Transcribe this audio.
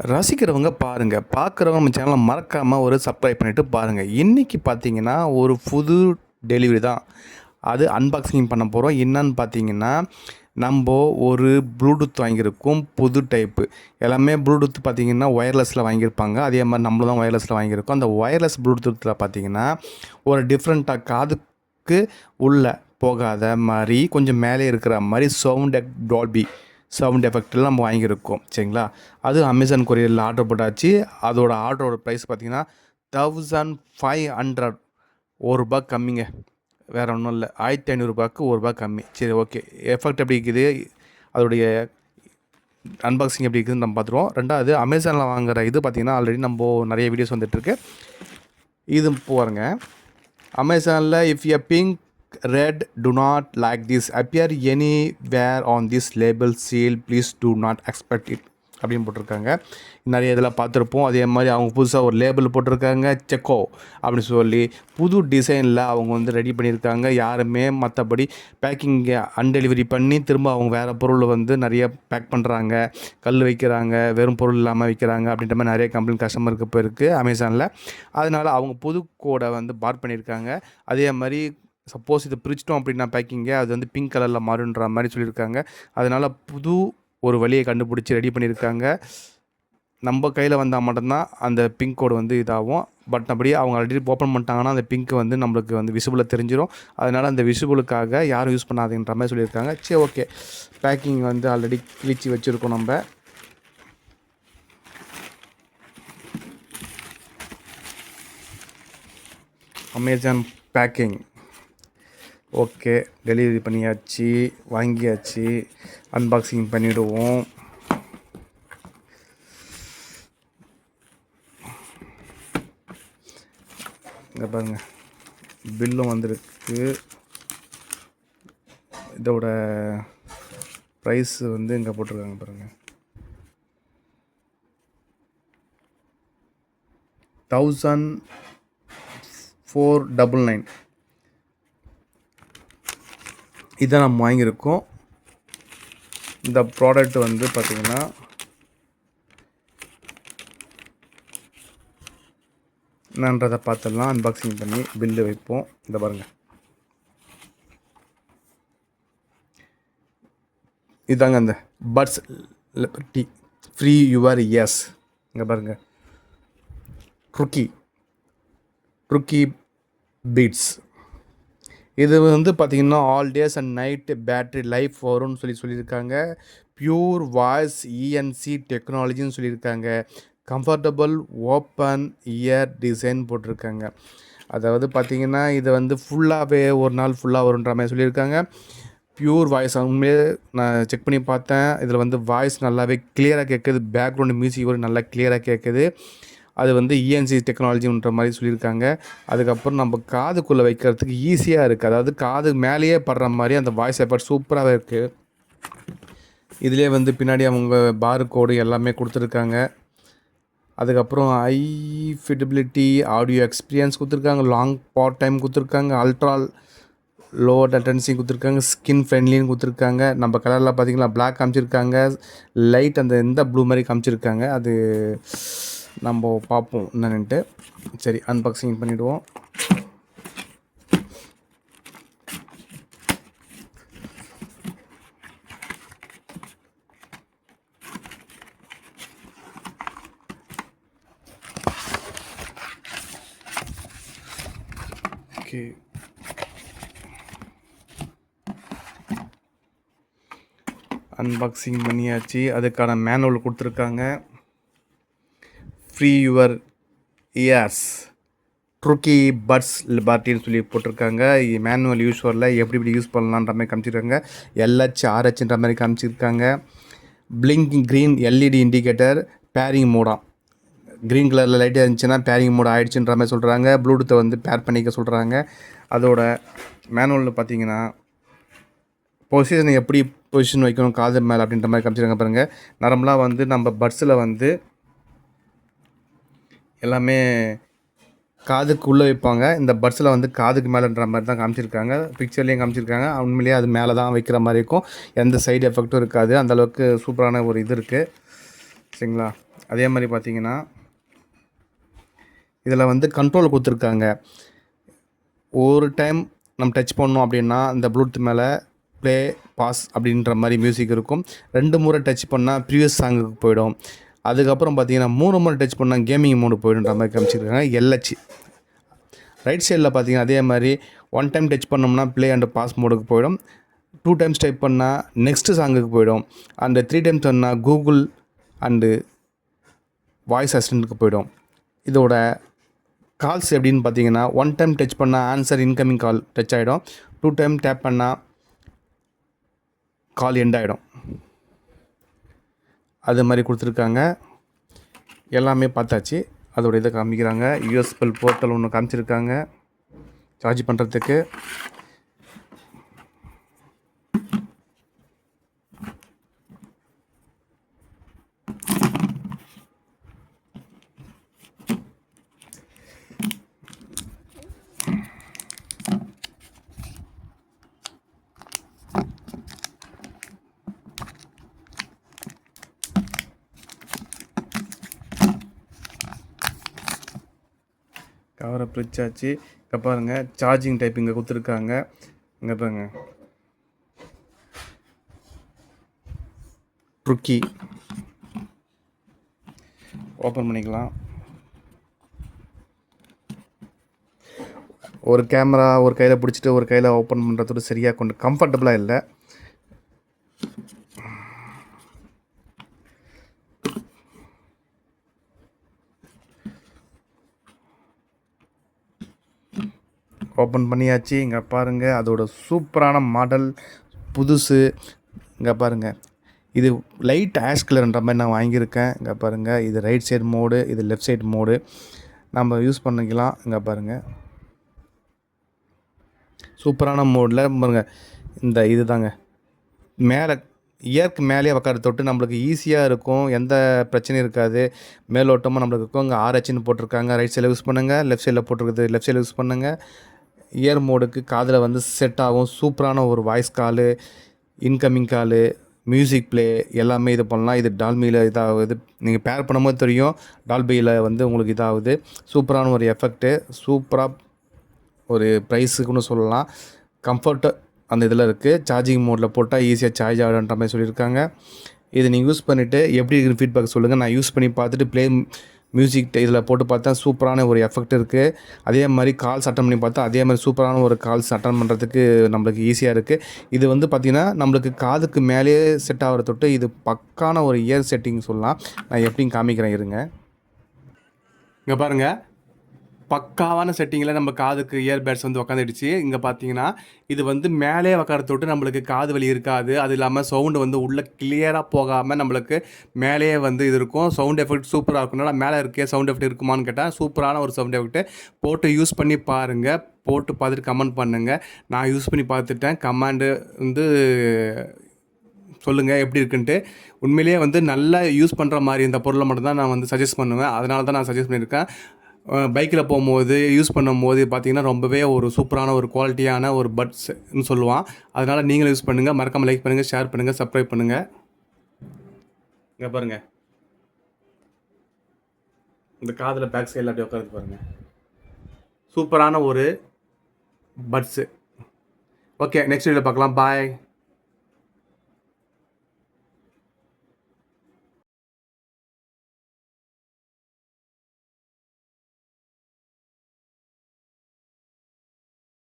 ரசிக்கிறவங்க பாருங்கள், பார்க்குறவங்க நம்ம சேனலை மறக்காமல் ஒரு சப்ஸ்கிரைப் பண்ணிவிட்டு பாருங்கள். இன்றைக்கி பார்த்தீங்கன்னா ஒரு புது டெலிவரி தான். அது அன்பாக்சிங் பண்ண போகிறோம். என்னன்னு பார்த்தீங்கன்னா நம்ம ஒரு ப்ளூடூத் வாங்கியிருக்கோம். புது டைப்பு எல்லாமே ப்ளூடூத் பார்த்தீங்கன்னா ஒயர்லெஸில் வாங்கியிருப்பாங்க. அதே மாதிரி நம்மளும் தான் ஒயர்லெஸில் வாங்கியிருக்கோம். அந்த ஒயர்லெஸ் ப்ளூடூத்தில் பார்த்தீங்கன்னா ஒரு டிஃப்ரெண்ட்டாக காதுக்கு உள்ளே போகாத மாதிரி கொஞ்சம் மேலே இருக்கிற மாதிரி டால்பி சவுண்ட் எஃபெக்டில் நம்ம வாங்கியிருக்கோம். சரிங்களா? அது அமேசான் கொரியரில் ஆர்டர் போட்டாச்சு. அதோட ஆர்டரோட ப்ரைஸ் பார்த்திங்கன்னா 1500 ரூபா கம்மிங்க. வேறு ஒன்றும் இல்லை. 1500 ரூபா கம்மி. சரி, ஓகே. எஃபெக்ட் எப்படி இருக்குது, அதோடைய அன்பாக்சிங் எப்படி இருக்குதுன்னு நம்ம பார்த்துருவோம். ரெண்டாவது அமேசானில் வாங்குகிற இது பார்த்திங்கன்னா ஆல்ரெடி நம்ம நிறைய வீடியோஸ் வந்துட்டுருக்கு. இது பாருங்க. அமேசானில் if a pink red do not like this appear anywhere on this label seal please do not expect it அப்படின்னு போட்டிருக்காங்க. நிறைய இதில் பார்த்துருப்போம். அதே மாதிரி அவங்க புதுசாக ஒரு லேபிள் போட்டிருக்காங்க, செக்கோ அப்படின்னு சொல்லி புது டிசைனில் அவங்க வந்து ரெடி பண்ணியிருக்காங்க. யாருமே மற்றபடி பேக்கிங்கை அன்டெலிவரி பண்ணி திரும்ப அவங்க வேறு பொருள் வந்து நிறைய பேக் பண்ணுறாங்க, கல் வைக்கிறாங்க, வெறும் பொருள் இல்லாமல் வைக்கிறாங்க அப்படின்ற மாதிரி நிறைய கம்ப்ளைண்ட் கஸ்டமருக்கு இப்போ இருக்குது அமேசானில். அதனால் அவங்க புது கோடை வந்து பார் பண்ணியிருக்காங்க. அதே மாதிரி சப்போஸ் இதை பிரிச்சிட்டோம் அப்படின்னா பேக்கிங்கை அது வந்து பிங்க் கலரில் மாறுன்ற மாதிரி சொல்லியிருக்காங்க. அதனால் புது ஒரு வழியை கண்டுபிடிச்சி ரெடி பண்ணியிருக்காங்க. நம்ம கையில் வந்தால் மட்டும்தான் அந்த பிங்க் கோடு வந்து இதாகும். பட் அப்படியே அவங்க ஆல்ரெடி ஓப்பன் பண்ணிட்டாங்கன்னா அந்த பிங்க் வந்து நம்மளுக்கு வந்து விசிபிளாக தெரிஞ்சிடும். அதனால் அந்த விசிபிளுக்காக யாரும் யூஸ் பண்ணாதுன்ற மாதிரி சொல்லியிருக்காங்க. சரி, ஓகே. பேக்கிங் வந்து ஆல்ரெடி கிழிச்சி வச்சுருக்கோம் நம்ம. அமேசான் பேக்கிங் ஓகே, டெலிவரி பண்ணியாச்சு, வாங்கியாச்சு. அன்பாக்சிங் பண்ணிவிடுவோம். இங்கே பாருங்கள், பில்லும் வந்திருக்கு. இதோட ப்ரைஸ் வந்து இங்கே போட்டிருக்காங்க பாருங்கள், 1499. இதை நம்ம வாங்கியிருக்கோம். இந்த ப்ராடக்ட் வந்து பார்த்திங்கன்னா என்னன்றதை பார்த்துடலாம். அன்பாக்சிங் பண்ணி பில்லு வைப்போம். இந்த பாருங்கள், இதாங்க அந்த buds liberty free your ears. இங்கே பாருங்கள், ட்ருக்கி பீட்ஸ். இது வந்து பார்த்திங்கன்னா all days and night battery life வரும்னு சொல்லியிருக்காங்க. பியூர் வாய்ஸ் இஎன்சி டெக்னாலஜின்னு சொல்லியிருக்காங்க. கம்ஃபர்டபுள் ஓப்பன் இயர் டிசைன் போட்டிருக்காங்க. அதாவது பார்த்திங்கன்னா இது வந்து ஃபுல்லாகவே ஒரு நாள் ஃபுல்லாக வருன்ற மாதிரி சொல்லியிருக்காங்க. பியூர் வாய்ஸ் உண்மையே நான் செக் பண்ணி பார்த்தேன். இதில் வந்து வாய்ஸ் நல்லாவே கிளியராக கேட்குது. பேக்ரவுண்டு மியூசிக் ஒரு நல்லா கிளியராக கேட்குது. அது வந்து இஎன்சி டெக்னாலஜின்ற மாதிரி சொல்லியிருக்காங்க. அதுக்கப்புறம் நம்ம காதுக்குள்ளே வைக்கிறதுக்கு ஈஸியாக இருக்குது. அதாவது காது மேலேயே படுற மாதிரி அந்த வாய்ஸ் எஃபெக்ட் சூப்பராகவே இருக்குது. இதிலே வந்து பின்னாடி அவங்க பார் கோடு எல்லாமே கொடுத்துருக்காங்க. அதுக்கப்புறம் ஃபிடபிலிட்டி ஆடியோ எக்ஸ்பீரியன்ஸ் கொடுத்துருக்காங்க, லாங் பாட் டைம் கொடுத்துருக்காங்க, அல்ட்ரா லோ லேட்டன்சி கொடுத்துருக்காங்க, ஸ்கின் ஃப்ரெண்ட்லின்னு கொடுத்துருக்காங்க. நம்ம கலரில் பார்த்திங்கன்னா பிளாக் காமிச்சிருக்காங்க, லைட் அந்த இந்த ப்ளூ மாதிரி காமிச்சிருக்காங்க. அது நம்ம பார்ப்போம் என்னன்ட்டு. சரி, அன்பாக்சிங் பண்ணிவிடுவோம். ஓகே, அன்பாக்சிங் பண்ணியாச்சு. அதுக்கான மேனுவல் கொடுத்துருக்காங்க. ஃப்ரீ யுவர் இயர்ஸ் ட்ருக்கி பட்ஸ் லிபர்ட்டின்னு சொல்லி போட்டிருக்காங்க. மேனுவல் யூஸ்வரில் எப்படி யூஸ் பண்ணலான்ற மாதிரி காமிச்சிருக்காங்க. எல்ஹெச் ஆர்ஹெச்ன்ற மாதிரி காமிச்சிருக்காங்க. Blinking green LED indicator, pairing மோடா. க்ரீன் கலரில் லைட்டாக இருந்துச்சுன்னா பேரிங் மோட் ஆகிடுச்சுன்ற மாதிரி சொல்கிறாங்க. ப்ளூடூத்தை வந்து பேர் பண்ணிக்க சொல்கிறாங்க. அதோட மேனுவலில் பார்த்தீங்கன்னா பொசிஷன் எப்படி பொசிஷன் வைக்கணும் காது மேலே அப்படின்ற மாதிரி காமிச்சிருக்காங்க பாருங்கள். நார்மலாக வந்து நம்ம பட்ஸில் வந்து எல்லாமே காதுக்குள்ளே வைப்பாங்க. இந்த பட்ஸில் வந்து காதுக்கு மேலேன்ற மாதிரி தான் காமிச்சிருக்காங்க. பிக்சர்லேயும் காமிச்சிருக்காங்க. உண்மையிலேயே அது மேலே தான் வைக்கிற மாதிரி இருக்கும். எந்த சைடு எஃபெக்ட்டும் இருக்காது. அந்தளவுக்கு சூப்பரான ஒரு இது இருக்குது. சரிங்களா. அதே மாதிரி பார்த்தீங்கன்னா இதில் வந்து கண்ட்ரோல் கொடுத்துருக்காங்க. ஒரு டைம் நம்ம டச் பண்ணோம் அப்படின்னா இந்த ப்ளூடூத் மேலே ப்ளே பாஸ் அப்படின்ற மாதிரி மியூசிக் இருக்கும். 2 முறை டச் பண்ணால் ப்ரீவியஸ் சாங்குக்கு போயிடும். அதுக்கப்புறம் பார்த்தீங்கன்னா 3 முறை டச் பண்ணால் கேமிங் மோடு போயிடுன்ற மாதிரி காமிச்சிருக்காங்க. எல்ஹெச் ரைட் சைடில் பார்த்தீங்கன்னா அதே மாதிரி 1 டைம் டச் பண்ணோம்னா ப்ளே அண்ட் பாஸ் மோடுக்கு போயிடும். 2 டைம்ஸ் டைப் பண்ணால் நெக்ஸ்ட்டு சாங்குக்கு போயிடும். அந்த 3 டைம்ஸ் பண்ணால் கூகுள் அண்டு வாய்ஸ் அசிஸ்டண்ட்டுக்கு போயிடும். இதோட கால்ஸ் எப்படின்னு பார்த்தீங்கன்னா 1 டைம் டச் பண்ணால் ஆன்சர் இன்கமிங் கால் டச் ஆகிடும். 2 டைம் டேப் பண்ணால் கால் எண்ட் ஆகிடும். அது மாதிரி கொடுத்துருக்காங்க. எல்லாமே பார்த்தாச்சு. அதோட இதை காமிக்கிறாங்க. யூஎஸ்பிஎல் போர்ட்டல் ஒன்று காமிச்சிருக்காங்க சார்ஜ் பண்ணுறதுக்கு. கவரை பிரிச்சாச்சு. இப்போ பாருங்கள் சார்ஜிங் டைப் இங்கே கொடுத்துருக்காங்க. இங்கே பாருங்க ட்ருக்கி ஓப்பன் பண்ணிக்கலாம். ஒரு கேமரா ஒரு கையில் பிடிச்சிட்டு ஒரு கையில் ஓப்பன் பண்ணுறதோட சரியாக கொண்டு கம்ஃபர்டபுளாக இல்லை. ஓப்பன் பண்ணியாச்சு. இங்கே பாருங்கள் அதோட சூப்பரான மாடல் புதுசு. இங்கே பாருங்கள் இது லைட் ஆஷ் கலர்ன்ற மாதிரி நான் வாங்கியிருக்கேன். இங்கே பாருங்கள் இது ரைட் சைடு மோடு, இது லெஃப்ட் சைடு மோடு நம்ம யூஸ் பண்ணிக்கலாம். இங்கே பாருங்கள் சூப்பரான மோடில் பாருங்கள். இந்த இது தாங்க மேலே இயருக்கு மேலேயே உட்கார தொட்டு நம்மளுக்கு ஈஸியாக இருக்கும். எந்த பிரச்சனையும் இருக்காது. மேலோட்டமாக நம்மளுக்கு இருக்கும். இங்கே ஆர்ஹெச்னு போட்டிருக்காங்க. ரைட் சைடில் யூஸ் பண்ணுங்கள். லெஃப்ட் சைடில் போட்டிருக்குது லெஃப்ட் சைடில் யூஸ் பண்ணுங்கள். இயர் மோடுக்கு காதில் வந்து செட் ஆகும். சூப்பரான ஒரு வாய்ஸ் காலு, இன்கமிங் காலு, மியூசிக் ப்ளே எல்லாமே இது பண்ணலாம். இது டால்பியில் இதாகுது. நீங்கள் பேர் பண்ணும்போது தெரியும் டால்பியில் வந்து உங்களுக்கு இதாகுது. சூப்பரான ஒரு எஃபெக்ட்டு. சூப்பராக ஒரு ப்ரைஸுக்குன்னு சொல்லலாம். கம்ஃபர்ட்டு அந்த இதில் இருக்குது. சார்ஜிங் மோடில் போட்டால் ஈஸியாக சார்ஜ் ஆகிடுன்ற மாதிரி சொல்லியிருக்காங்க. இது நீங்கள் யூஸ் பண்ணிவிட்டு எப்படி இருக்குன்னு ஃபீட்பேக் சொல்லுங்கள். நான் யூஸ் பண்ணி பார்த்துட்டு ப்ளே மியூசிக் இதில் போட்டு பார்த்தா சூப்பரான ஒரு எஃபெக்ட் இருக்குது. அதே மாதிரி கால்ஸ் அட்டன் பண்ணி பார்த்தா அதே மாதிரி சூப்பரான ஒரு கால்ஸ் அட்டன் பண்ணுறதுக்கு நம்மளுக்கு ஈஸியாக இருக்குது. இது வந்து பார்த்திங்கன்னா நம்மளுக்கு காதுக்கு மேலேயே செட் ஆகிற தொட்டு இது பக்கான ஒரு இயர் செட்டிங் சொல்லலாம். நான் எப்படின்னு காமிக்கிறேன் இருங்க. இங்கே பாருங்கள் பக்காவான செட்டிங்கில் நம்ம காதுக்கு இயர்பேட்ஸ் வந்து உக்காந்துடுச்சு. இங்கே பார்த்தீங்கன்னா இது வந்து மேலே உக்கார தொட்டு நம்மளுக்கு காது வலி இருக்காது. அது இல்லாமல் சவுண்டு வந்து உள்ளே கிளியராக போகாமல் நம்மளுக்கு மேலேயே வந்து இது இருக்கும். சவுண்ட் எஃபெக்ட் சூப்பராக இருக்கும்னால மேலே இருக்கே சவுண்ட் எஃபெக்ட் இருக்குமான்னு கேட்டால் சூப்பரான ஒரு சவுண்ட் எஃபெக்ட்டு. போட்டு யூஸ் பண்ணி பாருங்கள். போட்டு பார்த்துட்டு கமெண்ட் பண்ணுங்கள். நான் யூஸ் பண்ணி பார்த்துட்டேன். கமெண்டு வந்து சொல்லுங்கள் எப்படி இருக்குன்ட்டு. உண்மையிலேயே வந்து நல்லா யூஸ் பண்ணுற மாதிரி இந்த பொருளை மட்டும்தான் நான் வந்து சஜஸ்ட் பண்ணுவேன். அதனால தான் நான் சஜஸ்ட் பண்ணியிருக்கேன். பைக்கில் போகும்போது யூஸ் பண்ணும்போது பார்த்திங்கன்னா ரொம்பவே ஒரு சூப்பரான ஒரு குவாலிட்டியான ஒரு பட்ஸ்ன்னு சொல்லுவான். அதனால் நீங்களும் யூஸ் பண்ணுங்கள். மறக்காமல் லைக் பண்ணுங்கள், ஷேர் பண்ணுங்கள், சப்ஸ்கிரைப் பண்ணுங்கள். இங்கே பாருங்கள் இந்த காதில் பேக் சைடில் அப்படி உட்காந்து பாருங்கள். சூப்பரான ஒரு பட்ஸு. ஓகே நெக்ஸ்ட் வீடியோவில் பார்க்கலாம். பாய்.